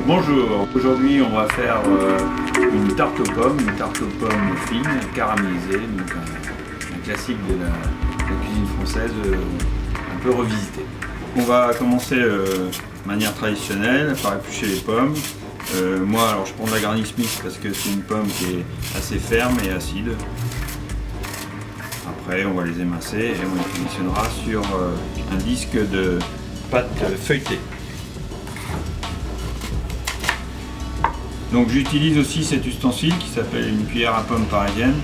Bonjour, aujourd'hui on va faire une tarte aux pommes fine, caramélisée, donc un classique de la cuisine française un peu revisité. On va commencer de manière traditionnelle par éplucher les pommes. Moi alors je prends de la Granny Smith parce que c'est une pomme qui est assez ferme et acide. Après on va les émincer et on les positionnera sur un disque de pâte feuilletée. Donc j'utilise aussi cet ustensile qui s'appelle une cuillère à pomme parisienne.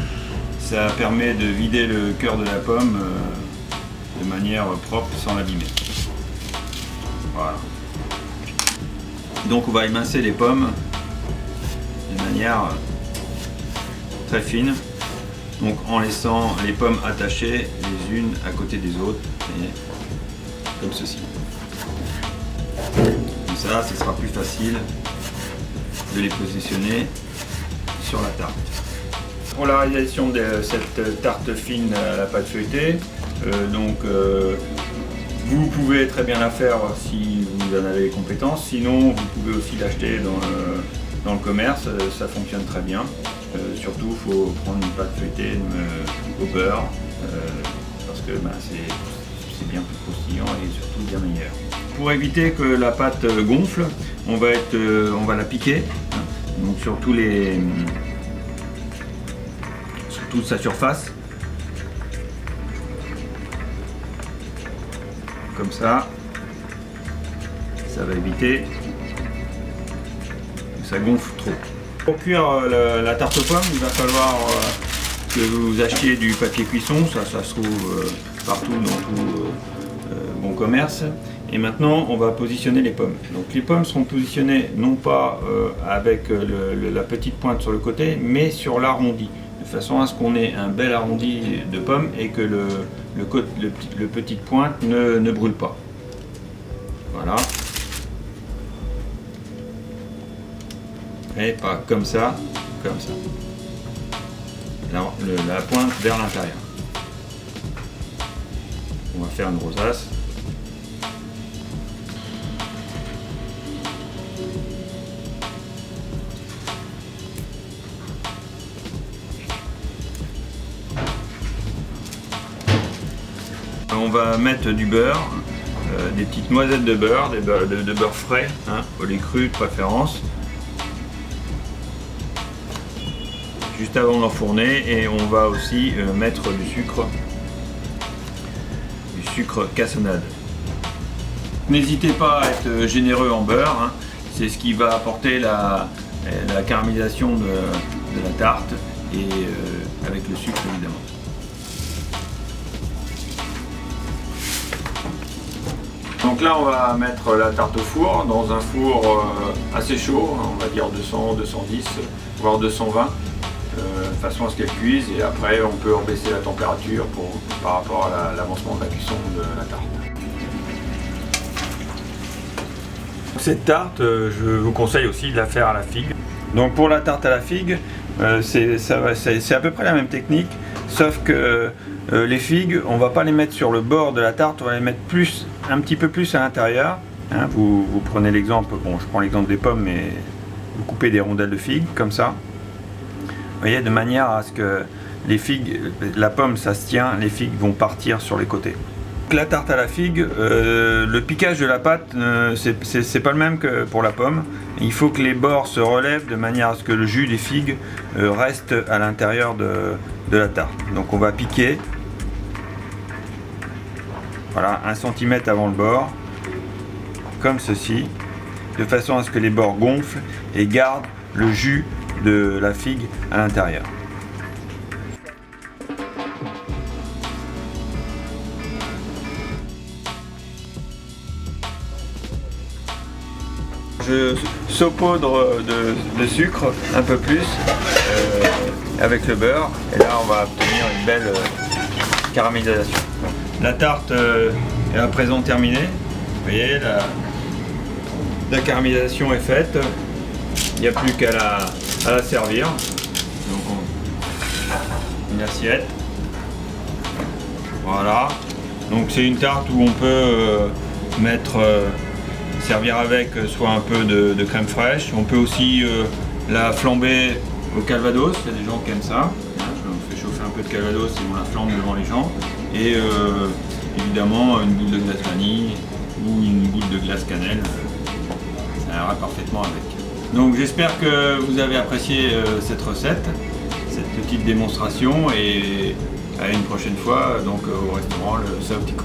Ça permet de vider le cœur de la pomme de manière propre sans l'abîmer. Voilà. Donc on va émincer les pommes de manière très fine. Donc en laissant les pommes attachées les unes à côté des autres, comme ceci. Comme ça, ce sera plus facile de les positionner sur la tarte. Pour la réalisation de cette tarte fine à la pâte feuilletée, vous pouvez très bien la faire si vous en avez les compétences, sinon vous pouvez aussi l'acheter dans le commerce, ça fonctionne très bien. Surtout il faut prendre une pâte feuilletée au beurre parce que c'est bien plus croustillant et surtout bien meilleur. Pour éviter que la pâte gonfle, on va la piquer, donc sur toute sa surface, comme ça va éviter que ça gonfle trop. Pour cuire la tarte aux pommes, il va falloir que vous achetiez du papier cuisson, ça se trouve partout dans tout bon commerce. Et maintenant on va positionner les pommes. Donc les pommes seront positionnées non pas avec la petite pointe sur le côté, mais sur l'arrondi, de façon à ce qu'on ait un bel arrondi de pommes et que le petite pointe ne brûle pas. Voilà. Et pas comme ça, comme ça. La pointe vers l'intérieur. On va faire une rosace. On va mettre du beurre, des petites noisettes de beurre, de beurre frais, au lait cru de préférence, juste avant d'enfourner, et on va aussi mettre du sucre cassonade. N'hésitez pas à être généreux en beurre, c'est ce qui va apporter la caramélisation de la tarte et avec le sucre évidemment. Donc là on va mettre la tarte au four, dans un four assez chaud, on va dire 200, 210, voire 220, de façon à ce qu'elle cuise, et après on peut baisser la température par rapport à l'avancement de la cuisson de la tarte. Cette tarte, je vous conseille aussi de la faire à la figue. Donc pour la tarte à la figue, c'est à peu près la même technique, sauf que les figues, on ne va pas les mettre sur le bord de la tarte, on va les mettre un petit peu plus à l'intérieur. Vous prenez l'exemple, bon je prends l'exemple des pommes, mais vous coupez des rondelles de figues comme ça. Vous voyez, de manière à ce que les figues, la pomme ça se tient, les figues vont partir sur les côtés. La tarte à la figue, le piquage de la pâte, c'est pas le même que pour la pomme. Il faut que les bords se relèvent de manière à ce que le jus des figues reste à l'intérieur de la tarte. Donc on va piquer, voilà, 1 cm avant le bord, comme ceci, de façon à ce que les bords gonflent et gardent le jus de la figue à l'intérieur. Je saupoudre de sucre un peu plus avec le beurre, et là on va obtenir une belle caramélisation. La tarte est à présent terminée. Vous voyez, la caramélisation est faite. Il n'y a plus qu'à la servir. Donc une assiette. Voilà. Donc c'est une tarte où on peut mettre servir avec soit un peu de crème fraîche. On peut aussi la flamber au calvados, il y a des gens qui aiment ça. On fait chauffer un peu de calvados et on la flambe devant les gens. Et évidemment une goutte de glace vanille ou une goutte de glace cannelle, ça ira parfaitement avec. Donc j'espère que vous avez apprécié cette recette, cette petite démonstration, et à une prochaine fois donc au restaurant Le Saotico.